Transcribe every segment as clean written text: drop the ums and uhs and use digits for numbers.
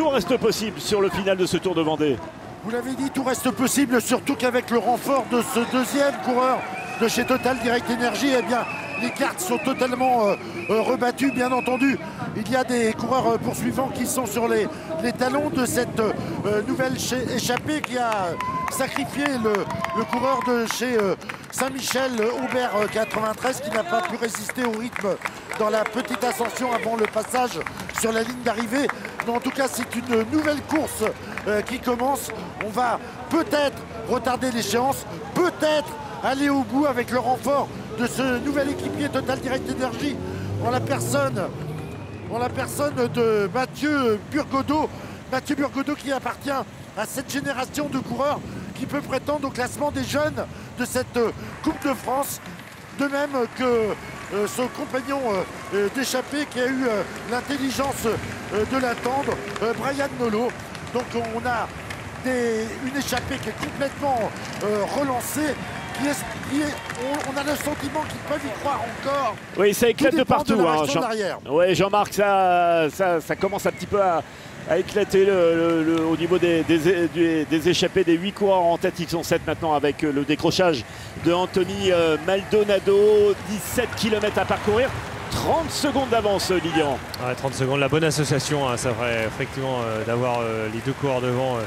tout reste possible sur le final de ce Tour de Vendée. Vous l'avez dit, tout reste possible, surtout qu'avec le renfort de ce deuxième coureur de chez Total Direct Energy, eh bien, les cartes sont totalement rebattues, bien entendu. Il y a des coureurs poursuivants qui sont sur les talons de cette nouvelle échappée qui a sacrifié le coureur de chez Saint-Michel, Aubert 93, qui n'a pas pu résister au rythme dans la petite ascension avant le passage sur la ligne d'arrivée. Mais en tout cas, c'est une nouvelle course qui commence. On va peut-être retarder l'échéance, peut-être aller au bout avec le renfort de ce nouvel équipier Total Direct Energy en la personne de Mathieu Burgodeau. Mathieu Burgodeau qui appartient à cette génération de coureurs qui peut prétendre au classement des jeunes de cette Coupe de France. De même que son compagnon d'échappée qui a eu l'intelligence de l'attendre, Brian Nolo. Donc on a une échappée qui est complètement relancée. On a le sentiment qu'ils peuvent y croire encore. Oui, ça éclate de partout. De Jean-Marc, ça commence un petit peu à éclater au niveau des échappés des 8 coureurs en tête. Ils sont 7 maintenant avec le décrochage de Anthony Maldonado. 17 km à parcourir. 30 secondes d'avance, Lilian. Ouais, 30 secondes, la bonne association. Hein, ça ferait effectivement d'avoir les deux coureurs devant,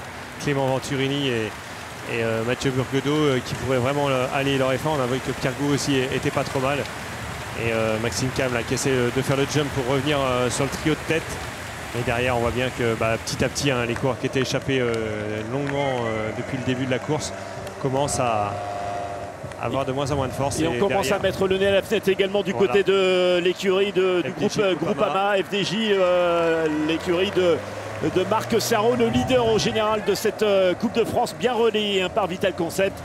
Clément Venturini et Mathieu Burgodeau qui pourrait vraiment aller leur effort. On a vu que Pierre Gou aussi était pas trop mal. Et Maxime Cam là, qui essaie de faire le jump pour revenir sur le trio de tête. Et derrière, on voit bien que petit à petit, hein, les coureurs qui étaient échappés longuement depuis le début de la course commencent à avoir de moins en moins de force. Et on commence à mettre le nez à la fenêtre également du côté de l'écurie du groupe Groupama, FDJ, l'écurie de Marc Sarrault, le leader au général de cette Coupe de France, bien relayé hein, par Vital Concept,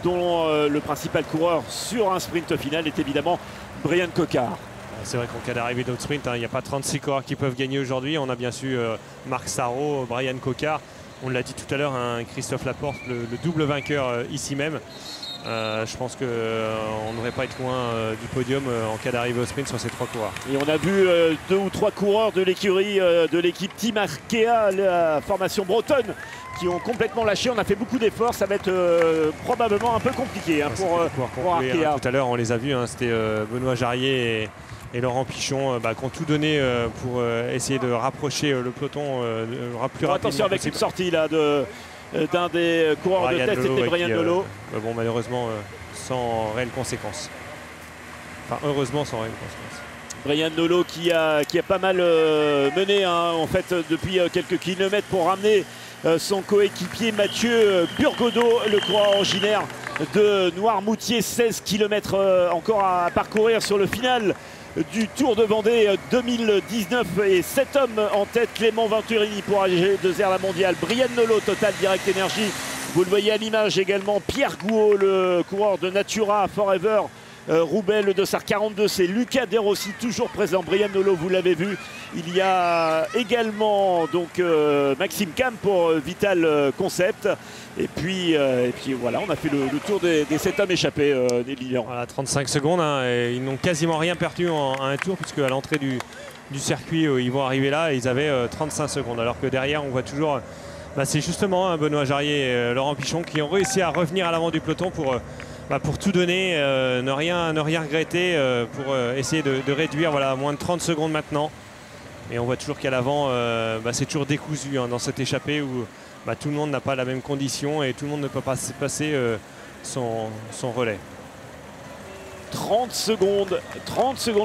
dont le principal coureur sur un sprint final est évidemment Brian Coquard. C'est vrai qu'en cas d'arrivée d'autres sprints, il n'y a pas 36 coureurs qui peuvent gagner aujourd'hui. On a bien su Marc Sarrault, Brian Coquard. On l'a dit tout à l'heure, hein, Christophe Laporte, le double vainqueur ici même. Je pense qu'on n'aurait pas été loin du podium en cas d'arrivée au sprint sur ces 3 coureurs. Et on a vu 2 ou 3 coureurs de l'écurie de l'équipe Team Arkea, la formation bretonne, qui ont complètement lâché. On a fait beaucoup d'efforts, ça va être probablement un peu compliqué hein, pour Arkea. Hein, tout à l'heure, on les a vus, hein, c'était Benoît Jarrier et Laurent Pichon qui ont tout donné pour essayer de rapprocher le peloton plus rapidement. Attention avec une sortie là d'un des coureurs de tête, c'était Brian Nolo. Bon, malheureusement, sans réelle conséquence. Enfin, heureusement, sans réelle conséquence. Brian Nolo qui a pas mal mené hein, en fait depuis quelques kilomètres pour ramener son coéquipier Mathieu Burgodeau, le coureur originaire de Noirmoutier. 16 km encore à parcourir sur le final du Tour de Vendée 2019 et 7 hommes en tête. Clément Venturini pour AG2R la mondiale, Brian Nolo Total Direct Energy, vous le voyez à l'image également, Pierre Gouault, le coureur de Natura Forever Roubaix, le dossard 42, c'est Lucas Derossi toujours présent. Brian Nolo, vous l'avez vu. Il y a également donc Maxime Cam pour Vital Concept. Et puis voilà, on a fait le tour des 7 hommes échappés des Lilian. Voilà, 35 secondes, hein, et ils n'ont quasiment rien perdu en un tour, puisque à l'entrée du circuit, ils vont arriver là, et ils avaient 35 secondes. Alors que derrière, on voit toujours, c'est justement hein, Benoît Jarrier et Laurent Pichon qui ont réussi à revenir à l'avant du peloton pour tout donner, ne rien regretter, pour essayer de réduire à moins de 30 secondes maintenant. Et on voit toujours qu'à l'avant, c'est toujours décousu hein, dans cette échappée où tout le monde n'a pas la même condition et tout le monde ne peut pas passer son relais. 30 secondes,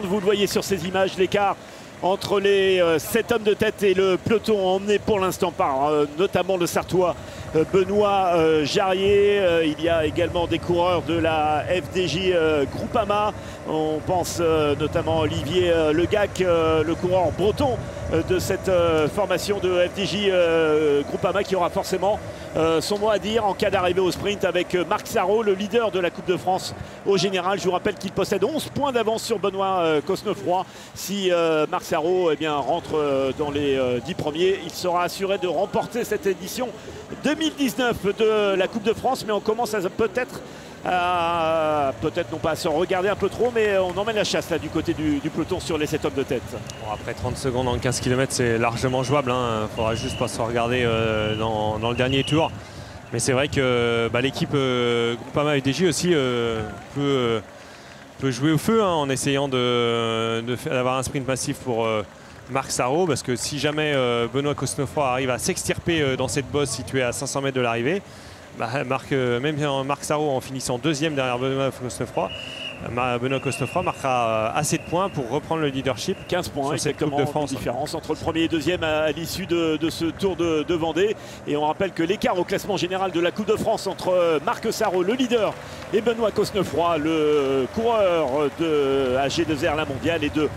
vous le voyez sur ces images, l'écart entre les 7 hommes de tête et le peloton emmené pour l'instant par notamment le Sartois Benoît Jarrier. Il y a également des coureurs de la FDJ Groupama. On pense notamment à Olivier Legac, le coureur breton de cette formation de FDJ Groupama, qui aura forcément son mot à dire en cas d'arrivée au sprint avec Marc Sarrault, le leader de la Coupe de France au général. Je vous rappelle qu'il possède 11 points d'avance sur Benoît Cosnefroy. Si Marc Sarrault rentre dans les 10 premiers, il sera assuré de remporter cette édition 2019 de la Coupe de France. Mais on commence peut-être peut-être non pas à se regarder un peu trop, mais on emmène la chasse là du côté du peloton sur les 7 hommes de tête. Bon, après 30 secondes en 15 km, c'est largement jouable. Il faudra juste pas se regarder dans le dernier tour. Mais c'est vrai que l'équipe Groupama FDJ aussi peut jouer au feu en essayant d'avoir un sprint massif pour Marc Sarrault, parce que si jamais Benoît Cosnefroy arrive à s'extirper dans cette bosse située à 500 mètres de l'arrivée, même Marc Sarrault en finissant deuxième derrière Benoît Cosnefroy marquera assez de points pour reprendre le leadership. 15 points sur cette Coupe de France. Différence entre le premier et deuxième à l'issue de ce Tour de Vendée. Et on rappelle que l'écart au classement général de la Coupe de France entre Marc Sarrault, le leader, et Benoît Cosnefroy, le coureur de AG2R La Mondiale, est de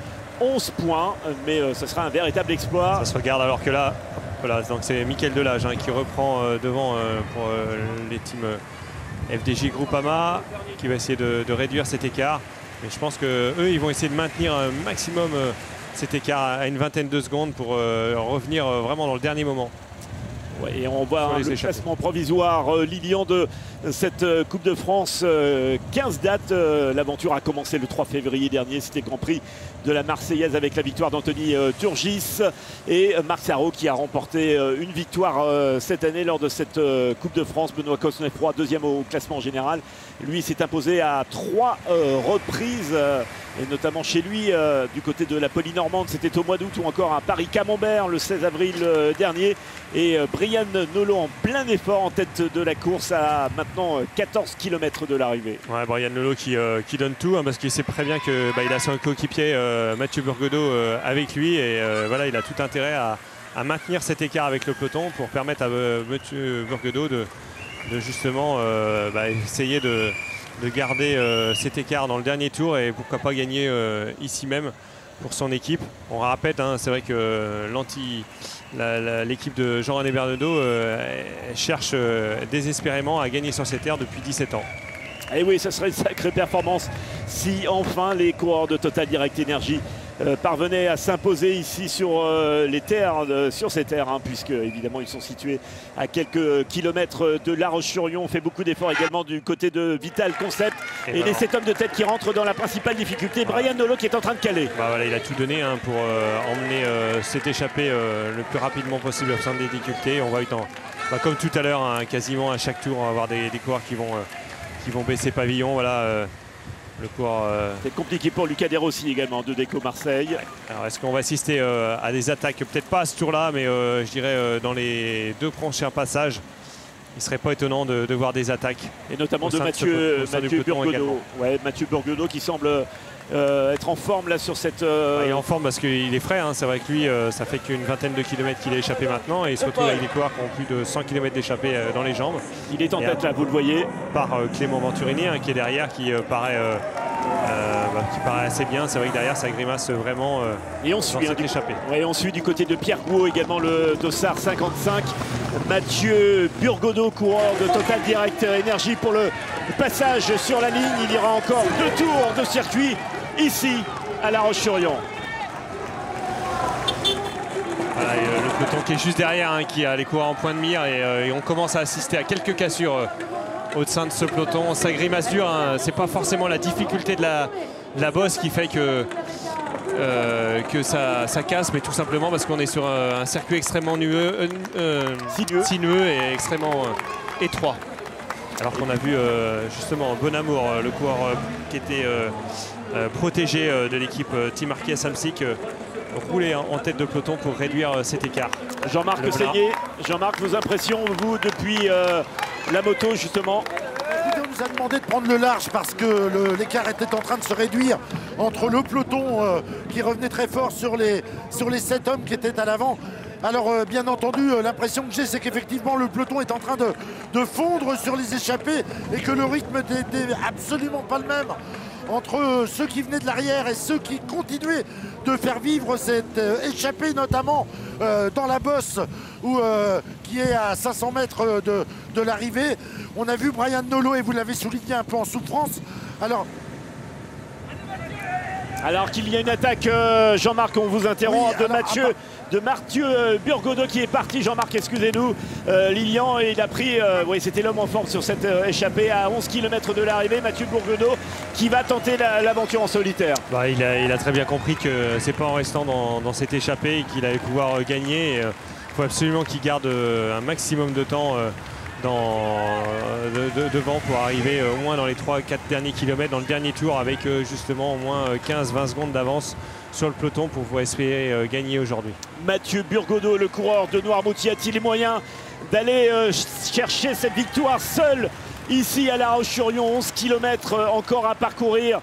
11 points. Mais ce sera un véritable exploit. Ça se regarde alors que là, voilà, donc c'est Mickaël Delage qui reprend devant pour les teams FDJ Groupama, qui va essayer de réduire cet écart. Mais je pense qu'eux, ils vont essayer de maintenir un maximum cet écart à une vingtaine de secondes pour revenir vraiment dans le dernier moment. Ouais, et on voit le classement provisoire Lilian de cette Coupe de France. 15 dates. L'aventure a commencé le 3 février dernier. C'était Grand Prix de la Marseillaise avec la victoire d'Anthony Turgis. Et Marc Sarrault qui a remporté une victoire cette année lors de cette Coupe de France. Benoît Cosnefroy, deuxième au classement général. Lui s'est imposé à 3 reprises. Et notamment chez lui, du côté de la Polynormande, c'était au mois d'août, ou encore à Paris-Camembert le 16 avril dernier. Et Brian Nolot en plein effort en tête de la course à maintenant 14 km de l'arrivée. Ouais, Brian Nolot qui donne tout parce qu'il sait très bien qu'il a son coéquipier Mathieu Burgodeau avec lui. Et voilà, il a tout intérêt à maintenir cet écart avec le peloton pour permettre à Mathieu Burgodeau de justement essayer de garder cet écart dans le dernier tour et pourquoi pas gagner ici même pour son équipe. On rappelle, c'est vrai que l'équipe de Jean-René Bernaudot cherche désespérément à gagner sur ces terres depuis 17 ans. Et oui, ça serait une sacrée performance si enfin les coureurs de Total Direct Energy parvenaient à s'imposer ici sur ces terres, puisque évidemment ils sont situés à quelques kilomètres de La Roche-sur-Yon. On fait beaucoup d'efforts également du côté de Vital Concept et les 7 hommes de tête qui rentrent dans la principale difficulté. Brian Nolot qui est en train de caler. Voilà, il a tout donné pour emmener cette échappée le plus rapidement possible sans difficulté. On va être comme tout à l'heure, quasiment à chaque tour, on va avoir des coureurs qui vont baisser pavillon. Voilà. Le coureur. C'est compliqué pour Lucas Desrossi également de Déco Marseille. Alors est-ce qu'on va assister à des attaques, peut-être pas à ce tour-là, mais je dirais dans les 2 prochains passages, il ne serait pas étonnant de voir des attaques. Et notamment de Mathieu Burgodeau. Ouais, Mathieu Burgodeau qui semble être en forme là sur cette... Il est en forme parce qu'il est frais, c'est vrai que lui, ça fait qu'une vingtaine de kilomètres qu'il a échappé maintenant et il se retrouve avec des coureurs qui ont plus de 100 km d'échappée dans les jambes. Il est en tête là, vous le voyez. Par Clément Venturini qui est derrière, qui paraît assez bien. C'est vrai que derrière ça grimace vraiment et on suit échappé. Ouais, on suit du côté de Pierre Gouault également le Dossard 55. Mathieu Burgodeau, coureur de Total Direct Energy pour le passage sur la ligne. Il y aura encore 2 tours de circuit ici à La Roche-sur-Yon. Voilà, le peloton qui est juste derrière, qui a les coureurs en point de mire et on commence à assister à quelques cassures au sein de ce peloton. Ça grimace dur, c'est pas forcément la difficulté de la bosse qui fait que ça casse, mais tout simplement parce qu'on est sur un circuit extrêmement sinueux et extrêmement étroit. Alors qu'on a vu justement Bonamour, le coureur qui était protégé de l'équipe Team Marquis Samsic, rouler en tête de peloton pour réduire cet écart. Jean-Marc Seigné, Jean-Marc, vos impressions, vous, depuis la moto justement? On nous a demandé de prendre le large parce que l'écart était en train de se réduire entre le peloton qui revenait très fort sur les 7 hommes qui étaient à l'avant. Alors bien entendu, l'impression que j'ai, c'est qu'effectivement le peloton est en train de fondre sur les échappés et que le rythme n'était absolument pas le même entre ceux qui venaient de l'arrière et ceux qui continuaient de faire vivre cette échappée, notamment dans la bosse qui est à 500 mètres de l'arrivée. On a vu Brian Nolot, et vous l'avez souligné, un peu en souffrance. Alors Alors qu'il y a une attaque, Jean-Marc, on vous interrompt, Oui, de Mathieu Burgodeau qui est parti. Jean-Marc, excusez-nous. Lilian, il a pris, oui, c'était l'homme en forme sur cette échappée à 11 km de l'arrivée. Mathieu Burgodeau qui va tenter l'aventure en solitaire. Bah, il a très bien compris que c'est pas en restant dans cette échappée qu'il allait pouvoir gagner. Il faut absolument qu'il garde un maximum de temps devant pour arriver au moins dans les 3-4 derniers kilomètres, dans le dernier tour, avec justement au moins 15-20 secondes d'avance sur le peloton pour pouvoir espérer gagner aujourd'hui. Mathieu Burgodeau, le coureur de Noirmoutier, a-t-il les moyens d'aller chercher cette victoire seul ici à La Roche-sur-Yon? 11 km encore à parcourir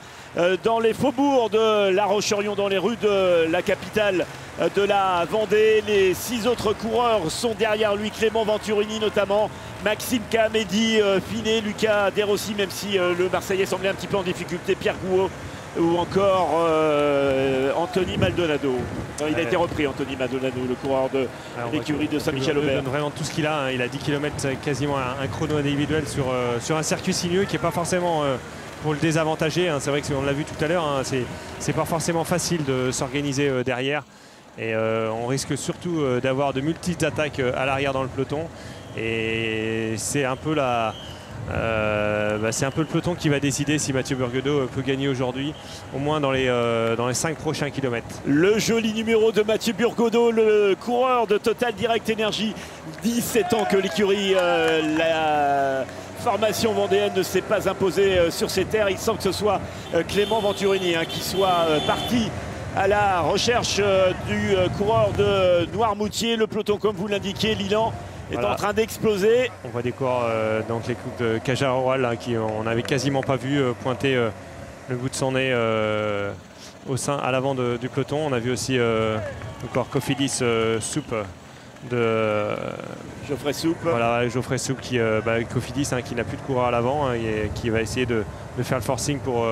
dans les faubourgs de La Roche-sur-Yon, dans les rues de la capitale de la Vendée. Les 6 autres coureurs sont derrière lui, Clément Venturini notamment, Maxime Cahamedi, Finet, Lucas Derossi, même si le Marseillais semblait un petit peu en difficulté, Pierre Gouault ou encore Anthony Maldonado. Il a été repris, Anthony Maldonado, le coureur de l'écurie de Saint-Michel-Aubert. Il donne vraiment tout ce qu'il a, hein. Il a 10 km quasiment un chrono individuel sur un circuit sinueux qui n'est pas forcément pour le désavantager, hein. C'est vrai qu'on l'a vu tout à l'heure, hein. C'est pas forcément facile de s'organiser derrière. Et on risque surtout d'avoir de multiples attaques à l'arrière dans le peloton. Et c'est un peu c'est un peu le peloton qui va décider si Mathieu Burgodeau peut gagner aujourd'hui, au moins dans les 5 prochains kilomètres. Le joli numéro de Mathieu Burgodeau, le coureur de Total Direct Energy. 17 ans que l'écurie, la formation vendéenne ne s'est pas imposée sur ces terres. Il semble que ce soit Clément Venturini qui soit parti à la recherche du coureur de Noirmoutier. Le peloton, comme vous l'indiquez, Lilian, est en train d'exploser. On voit des coureurs, donc les coupes de Cajaroual, qui on n'avait quasiment pas vu pointer le bout de son nez à l'avant du peloton. On a vu aussi le coureur Cofidis Soupe de Geoffrey Soupe. Voilà, Geoffrey Soupe qui Cofidis qui n'a plus de coureur à l'avant, et qui va essayer de faire le forcing pour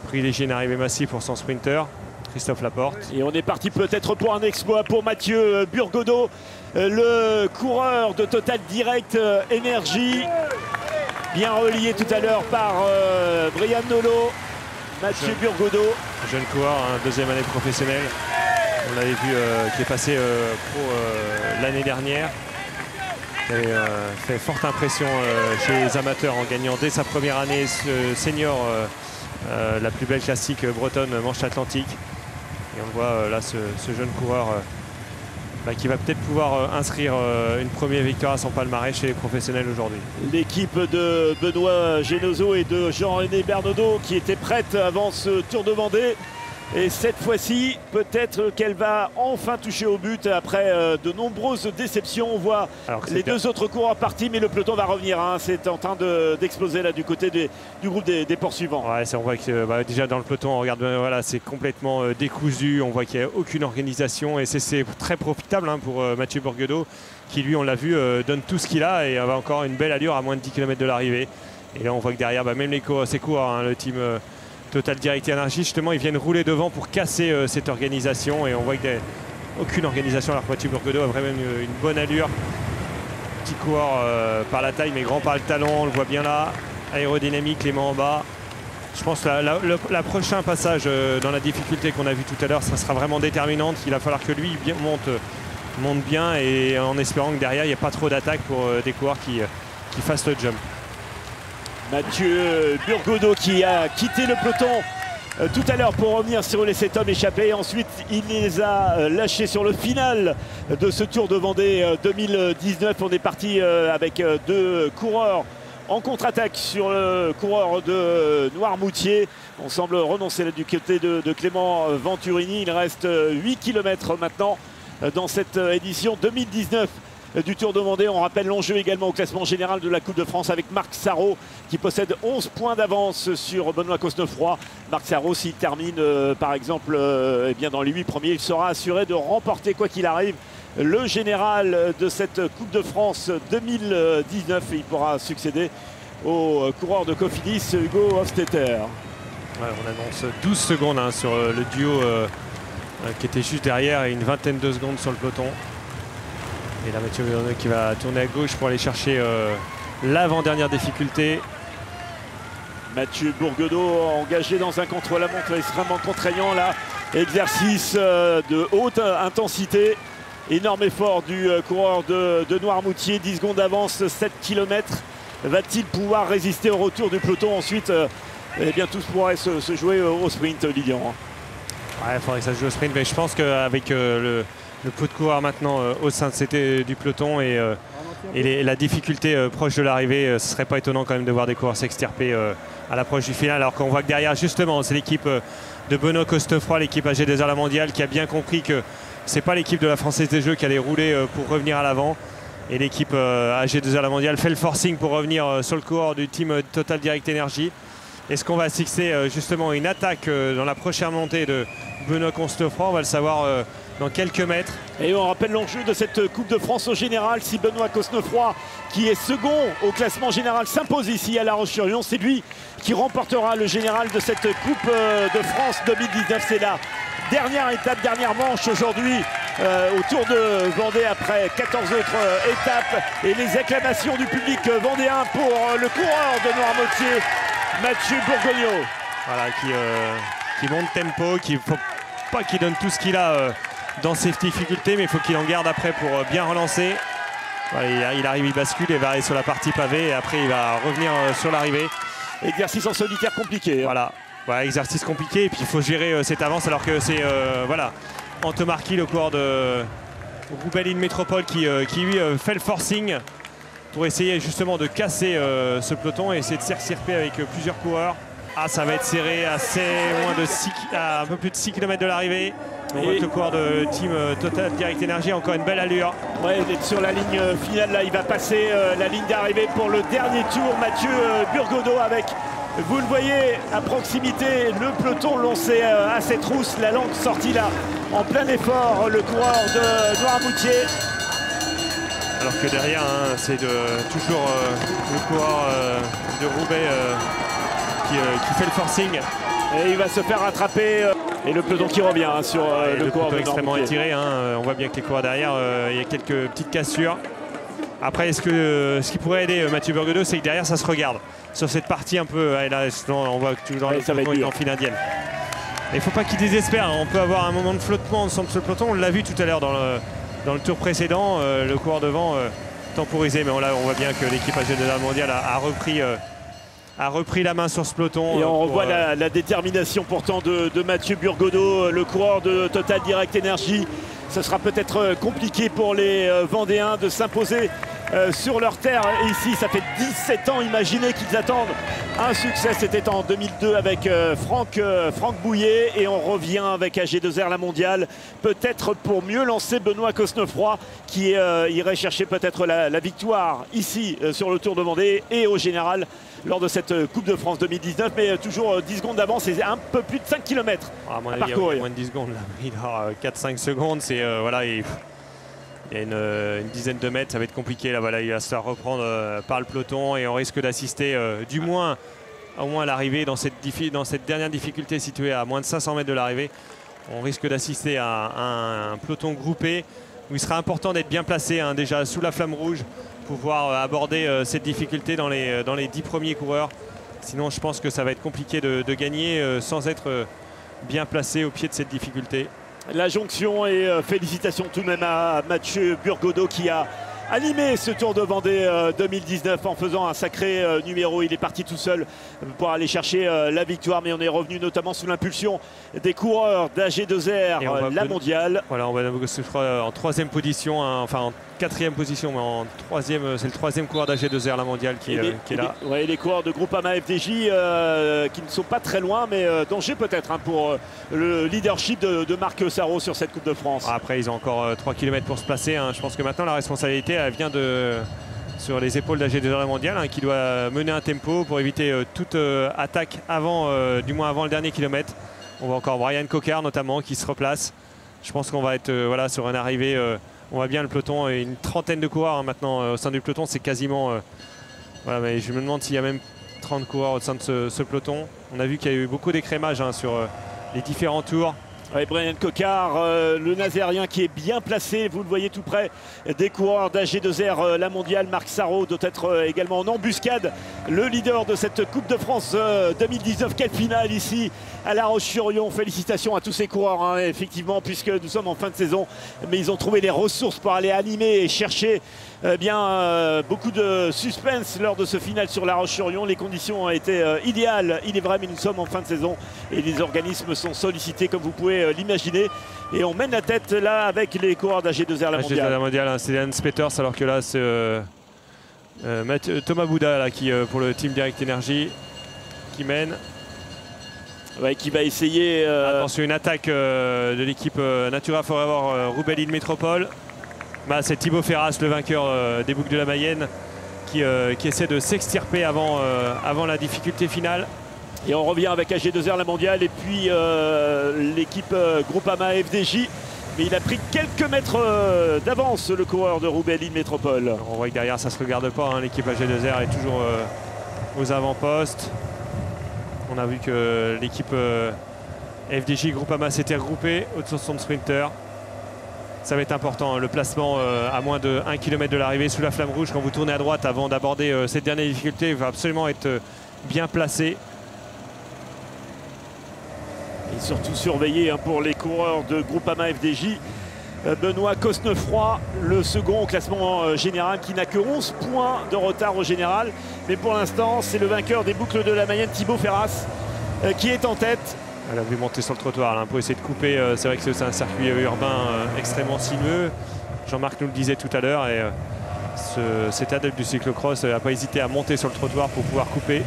privilégier une arrivée massive pour son sprinter Christophe Laporte. Et on est parti peut-être pour un exploit pour Mathieu Burgodeau, le coureur de Total Direct Energy, bien relié tout à l'heure par Brian Nolo. Mathieu Burgodeau, jeune coureur, deuxième année professionnelle. On l'avait vu qui est passé pro l'année dernière. Qui avait fait forte impression chez les amateurs en gagnant dès sa première année senior la plus belle classique bretonne Manche Atlantique. Et on voit là ce jeune coureur qui va peut-être pouvoir inscrire une première victoire à son palmarès chez les professionnels aujourd'hui. L'équipe de Benoît Genozo et de Jean-René Bernaudot qui était prête avant ce Tour de Vendée. Et cette fois-ci, peut-être qu'elle va enfin toucher au but après de nombreuses déceptions. On voit les deux autres coureurs partis, mais le peloton va revenir. C'est en train d'exploser là du côté du groupe des poursuivants. Ouais, on voit que déjà dans le peloton, on regarde, voilà, c'est complètement décousu. On voit qu'il n'y a aucune organisation, et c'est très profitable pour Mathieu Burgodeau, qui lui, on l'a vu, donne tout ce qu'il a et a encore une belle allure à moins de 10 km de l'arrivée. Et là, on voit que derrière, même ses coureurs, le team Total Direct Energy, justement, ils viennent rouler devant pour casser cette organisation, et on voit que aucune organisation, alors que Mathieu Burgodeau a vraiment une bonne allure. Petit coureur par la taille mais grand par le talon, on le voit bien là, aérodynamique, les mains en bas. Je pense que la prochain passage dans la difficulté qu'on a vu tout à l'heure, ça sera vraiment déterminante. Il va falloir que lui monte bien, et en espérant que derrière il n'y ait pas trop d'attaques pour des coureurs qui fassent le jump. Mathieu Burgodeau qui a quitté le peloton tout à l'heure pour revenir sur les 7 hommes échappés. Ensuite, il les a lâchés sur le final de ce Tour de Vendée 2019. On est parti avec 2 coureurs en contre-attaque sur le coureur de Noirmoutier. On semble renoncer là du côté de Clément Venturini. Il reste 8 km maintenant dans cette édition 2019 du Tour de Vendée. On rappelle l'enjeu également au classement général de la Coupe de France avec Marc Sarrault qui possède 11 points d'avance sur Benoît Cosnefroy. Marc Sarrault, s'il termine par exemple dans les 8 premiers, il sera assuré de remporter quoi qu'il arrive le général de cette Coupe de France 2019, et il pourra succéder au coureur de Cofidis, Hugo Hofstetter. Ouais, on annonce 12 secondes sur le duo qui était juste derrière, et une vingtaine de secondes sur le peloton. Et là, Mathieu Burgodeau qui va tourner à gauche pour aller chercher l'avant-dernière difficulté. Et on voit Clément Venturini qui est Mathieu Bourgodeau engagé dans un contre-la-montre extrêmement contraignant là. Exercice de haute intensité. Énorme effort du coureur de Noirmoutier. 10 secondes d'avance, 7 km. Va-t-il pouvoir résister au retour du peloton ensuite? Eh bien, tout pourrait se jouer au sprint, Lilian. Ouais, il faudrait que ça se joue au sprint, mais je pense qu'avec le pot de coureur maintenant au sein du peloton et la difficulté proche de l'arrivée, ce ne serait pas étonnant quand même de voir des coureurs s'extirper à l'approche du final, alors qu'on voit que derrière, justement, c'est l'équipe de Benoît Cosnefroy, l'équipe AG2R La Mondiale, qui a bien compris que ce n'est pas l'équipe de la Française des Jeux qui allait rouler pour revenir à l'avant. Et l'équipe AG2R La Mondiale fait le forcing pour revenir sur le coureur du team Total Direct Energy. Est-ce qu'on va fixer justement une attaque dans la prochaine montée de Benoît Cosnefroy? On va le savoir dans quelques mètres. Et on rappelle l'enjeu de cette Coupe de France au général. Si Benoît Cosnefroy, qui est second au classement général, s'impose ici à La Roche-sur-Yon, c'est lui qui remportera le général de cette Coupe de France 2019. C'est la dernière étape, dernière manche aujourd'hui au Tour de Vendée après 14 autres étapes. Et les acclamations du public vendéen pour le coureur de Noirmoutier, Mathieu Bourgodeau. Voilà, qui monte tempo, qu'il ne faut pas qu'il donne tout ce qu'il a dans ses difficultés, mais il faut qu'il en garde après pour bien relancer. Voilà, il arrive, il bascule et va aller sur la partie pavée et après il va revenir sur l'arrivée. Exercice en solitaire compliqué. Voilà, exercice compliqué et puis il faut gérer cette avance alors que c'est voilà, Anto Marchi, le coureur de Roubaix Métropole qui lui fait le forcing pour essayer justement de casser ce peloton et essayer de s'extirper avec plusieurs coureurs. Ah, ça va être serré à un peu plus de 6 km de l'arrivée. On voit le coureur de team Total Direct Energy, encore une belle allure. Ouais, il est sur la ligne finale là, il va passer la ligne d'arrivée pour le dernier tour. Mathieu Bourgodeau avec, vous le voyez à proximité, le peloton lancé à ses trousses, la langue sortie là en plein effort, le coureur de Noirmoutier. Alors que derrière, hein, c'est toujours le coureur de Roubaix qui fait le forcing. Et il va se faire rattraper. Et le peloton qui revient hein, sur le coureur de extrêmement étiré. Hein, on voit bien que les coureurs derrière, il y a quelques petites cassures. Après, ce qui pourrait aider Mathieu Bourgodeau, c'est que derrière, ça se regarde. Sur cette partie un peu, là, on voit que toujours le peloton est en file indienne. Il ne faut pas qu'il désespère. On peut avoir un moment de flottement ensemble sur le peloton. On l'a vu tout à l'heure dans le tour précédent. Le coureur devant temporisé. Mais on voit bien que l'équipe AG2R Mondiale a repris la main sur ce peloton. Et on revoit la détermination pourtant de Mathieu Bourgodeau, le coureur de Total Direct Energy. Ce sera peut-être compliqué pour les Vendéens de s'imposer sur leur terre. Et ici, ça fait 17 ans, imaginez qu'ils attendent un succès. C'était en 2002 avec Franck Bouillet. Et on revient avec AG2R La Mondiale. Peut-être pour mieux lancer Benoît Cosnefroy qui irait chercher peut-être la victoire ici sur le Tour de Vendée et au général lors de cette Coupe de France 2019, mais toujours 10 secondes d'avance et un peu plus de 5 km à parcourir. Moins de 10 secondes, là. Il a 4-5 secondes, c'est voilà, il y a une dizaine de mètres, ça va être compliqué. Là, voilà, il va se faire reprendre par le peloton et on risque d'assister au moins à l'arrivée dans cette dernière difficulté située à moins de 500 mètres de l'arrivée. On risque d'assister à un peloton groupé où il sera important d'être bien placé hein, déjà sous la flamme rouge, pouvoir aborder cette difficulté dans les 10 premiers coureurs. Sinon, je pense que ça va être compliqué de gagner sans être bien placé au pied de cette difficulté. La jonction et félicitations tout de même à Mathieu Bourgodeau qui a animé ce Tour de Vendée 2019 en faisant un sacré numéro. Il est parti tout seul pour aller chercher la victoire, mais on est revenu notamment sous l'impulsion des coureurs d'AG2R La Mondiale. Voilà, on va en 3e position, hein, enfin en 4e position, mais en 3e, c'est le 3e coureur d'AG2R La Mondiale qui est là. Ouais, les coureurs de Groupama FDJ qui ne sont pas très loin, mais danger peut-être hein, pour le leadership de Marc Sarrault sur cette Coupe de France. Après, ils ont encore 3 km pour se placer. Hein. Je pense que maintenant, la responsabilité elle vient sur les épaules d'AG2R La Mondiale hein, qui doit mener un tempo pour éviter toute attaque du moins avant le dernier kilomètre. On voit encore Brian Coquard notamment qui se replace. Je pense qu'on va être voilà, sur une arrivée. On voit bien le peloton et une trentaine de coureurs hein, maintenant au sein du peloton. C'est quasiment... voilà, mais je me demande s'il y a même 30 coureurs au sein de ce peloton. On a vu qu'il y a eu beaucoup d'écrémage hein, sur les différents tours. Ouais, Brian Coquard, le Nazérien qui est bien placé, vous le voyez tout près des coureurs d'AG2R, la mondiale. Marc Sarraud doit être également en embuscade, le leader de cette Coupe de France 2019. Quelle finale ici à La Roche-sur-Yon. Félicitations à tous ces coureurs, hein, effectivement, puisque nous sommes en fin de saison, mais ils ont trouvé les ressources pour aller animer et chercher beaucoup de suspense lors de ce final sur La Roche-sur-Yon. Les conditions ont été idéales, il est vrai, mais nous sommes en fin de saison et les organismes sont sollicités comme vous pouvez l'imaginer, et on mène la tête là avec les coureurs d'AG2R la mondiale. Hein, c'est Hans Peters, alors que là c'est Thomas Bouda là, qui pour le team Direct Energy qui mène. Ouais, qui va essayer. Attention, une attaque de l'équipe Natura Forever Roubaix Métropole. Bah, c'est Thibaut Ferras, le vainqueur des boucles de la Mayenne, qui essaie de s'extirper avant la difficulté finale. Et on revient avec AG2R la mondiale et puis l'équipe Groupama FDJ. Mais il a pris quelques mètres d'avance, le coureur de Roubaix Métropole. On voit que derrière ça ne se regarde pas, hein. L'équipe AG2R est toujours aux avant-postes. On a vu que l'équipe FDJ Groupama s'était regroupée autour de son sprinter. Ça va être important, hein, le placement à moins de 1 km de l'arrivée sous la flamme rouge. Quand vous tournez à droite avant d'aborder cette dernière difficulté, il va absolument être bien placé. Et surtout surveillé, hein, pour les coureurs de Groupama FDJ. Benoît Cosnefroy, le second au classement général, qui n'a que 11 points de retard au général. Mais pour l'instant, c'est le vainqueur des boucles de la Mayenne, Thibaut Ferras, qui est en tête. Elle a vu monter sur le trottoir là, pour essayer de couper. C'est vrai que c'est un circuit urbain extrêmement sinueux. Jean-Marc nous le disait tout à l'heure. Et cet adepte du cyclocross n'a pas hésité à monter sur le trottoir pour pouvoir couper.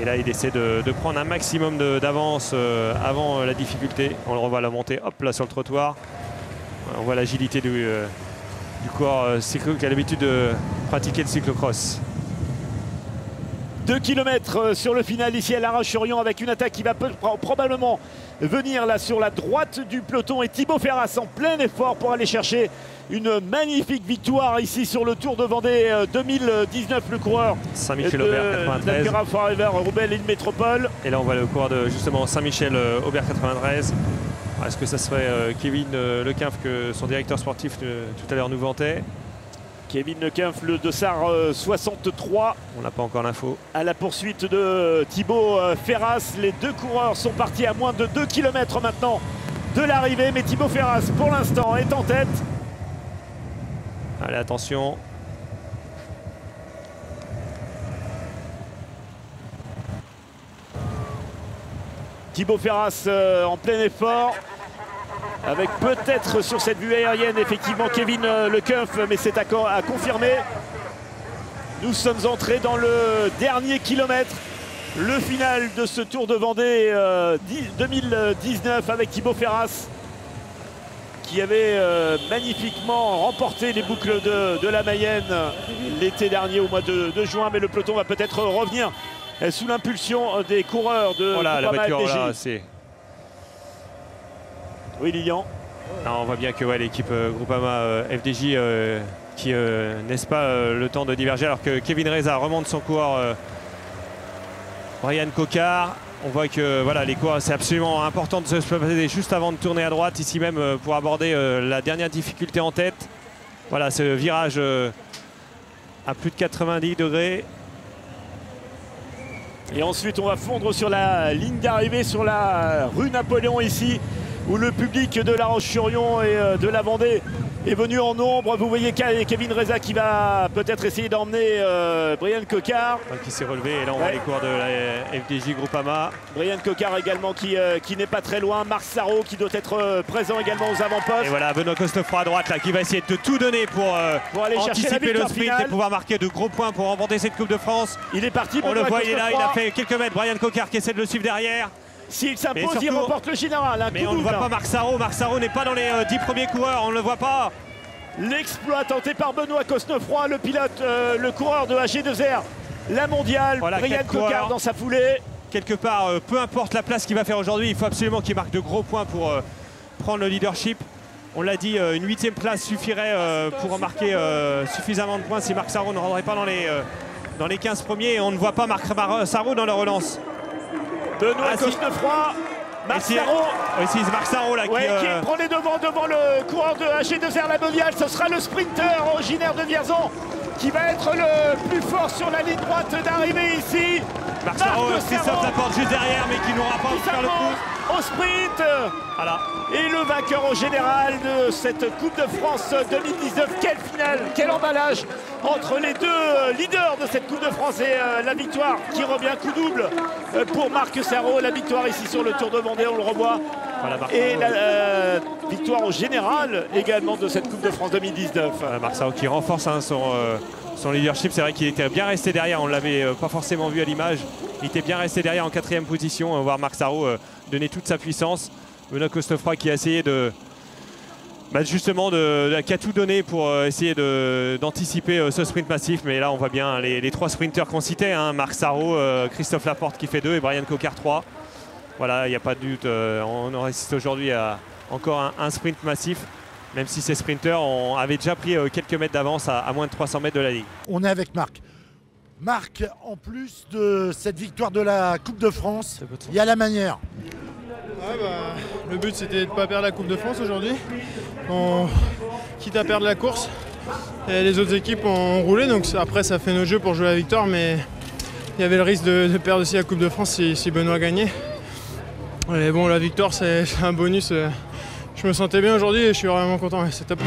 Et là, il essaie de prendre un maximum d'avance avant la difficulté. On le revoit à la montée, hop là sur le trottoir. On voit l'agilité du coureur qui a l'habitude de pratiquer le cyclocross. 2 km sur le final ici à La Roche-sur-Yon, avec une attaque qui va probablement venir là sur la droite du peloton, et Thibaut Ferras en plein effort pour aller chercher une magnifique victoire ici sur le Tour de Vendée 2019, le coureur Saint-Michel Aubert 93. Natura Forever Roubaix Métropole. Et là on voit le coureur de justement Saint-Michel Aubert 93. Est-ce que ça serait Kevin Lequinf, que son directeur sportif tout à l'heure nous vantait? Kevin Lequinf, le Dossard 63. On n'a pas encore l'info. À la poursuite de Thibaut Ferras. Les deux coureurs sont partis à moins de 2 km maintenant de l'arrivée. Mais Thibaut Ferras, pour l'instant, est en tête. Allez, attention. Thibaut Ferras en plein effort. Avec peut-être sur cette vue aérienne effectivement Kevin Lequinf, mais c'est à confirmer. Nous sommes entrés dans le dernier kilomètre, le final de ce Tour de Vendée 2019 avec Thibaut Ferras, qui avait magnifiquement remporté les boucles de la Mayenne l'été dernier au mois de juin. Mais le peloton va peut-être revenir sous l'impulsion des coureurs de Groupama la voiture, FDJ. là, c'est... Oui, Lilian. Non, on voit bien que l'équipe Groupama FDJ qui n'est pas le temps de diverger, alors que Kevin Reza remonte son coureur Brian Coquard. On voit que voilà, les coureurs, c'est absolument important de se placer juste avant de tourner à droite, ici même pour aborder la dernière difficulté en tête. Voilà, ce virage à plus de 90 degrés. Et ensuite, on va fondre sur la ligne d'arrivée, sur la rue Napoléon ici, où le public de La Roche-sur-Yon et de la Vendée est venu en nombre. Vous voyez Kevin Reza qui va peut-être essayer d'emmener Brian Coquard. Qui s'est relevé, et là on voit les coureurs de la FDJ Groupama. Brian Coquard également qui n'est pas très loin. Marc Sarraud qui doit être présent également aux avant-postes. Et voilà, Benoît Cosnefroy à droite là, qui va essayer de tout donner pour aller anticiper le sprint finale. et pouvoir marquer de gros points pour remporter cette Coupe de France. Il est parti. On le voit, il est là, il a fait quelques mètres. Brian Coquard qui essaie de le suivre derrière. S'il s'impose, il remporte le général. Mais on ne voit pas Marc Sarraud. Marc Sarraud n'est pas dans les 10 premiers coureurs, on ne le voit pas. L'exploit tenté par Benoît Cosnefroy, le pilote, le coureur de AG2R, la mondiale. Voilà, Brian Coquard dans sa foulée. Quelque part, peu importe la place qu'il va faire aujourd'hui, il faut absolument qu'il marque de gros points pour prendre le leadership. On l'a dit, une 8e place suffirait pour en marquer suffisamment de points si Marc Sarraud ne rendrait pas dans les 15 premiers. Et on ne voit pas Marc Sarraud dans la relance. Benoît Cosnefroy, Marc Sarrault. Oui, c'est Marc Sarrault là Qui prend les devants devant le coureur de AG2R La Moviale. Ce sera le sprinter originaire de Vierzon qui va être le plus fort sur la ligne droite d'arrivée ici. Marc Sarrault, Christophe Laporte juste derrière, mais qui n'aura pas faire le coup. Au sprint. Voilà. Et le vainqueur au général de cette Coupe de France 2019. Quelle finale, quel emballage entre les deux leaders de cette Coupe de France et la victoire qui revient coup double pour Marc Sarrault. La victoire ici sur le Tour de Vendée, on le revoit. Voilà, et la victoire au général également de cette Coupe de France 2019. Marc Sarrault qui renforce son leadership. C'est vrai qu'il était bien resté derrière, on ne l'avait pas forcément vu à l'image. Il était bien resté derrière en 4e position. On va voir Marc Sarrault donner toute sa puissance. Benoît Cosnefroy qui a essayé qui a tout donné pour essayer d'anticiper ce sprint massif. Mais là on voit bien les 3 sprinteurs qu'on citait, hein, Marc Sarrault, Christophe Laporte qui fait 2 et Brian Cocard 3. Voilà, il n'y a pas de doute, on assiste aujourd'hui à encore un sprint massif, même si ces sprinteurs avaient déjà pris quelques mètres d'avance à moins de 300 mètres de la ligne. On est avec Marc. Marc, en plus de cette victoire de la Coupe de France, il y a la manière. Ouais, le but c'était de ne pas perdre la Coupe de France aujourd'hui, quitte à perdre la course. Et les autres équipes ont roulé, donc après ça fait notre jeu pour jouer la victoire, mais il y avait le risque de perdre aussi la Coupe de France si Benoît gagnait. Et bon, la victoire c'est un bonus. Je me sentais bien aujourd'hui et je suis vraiment content, c'est top.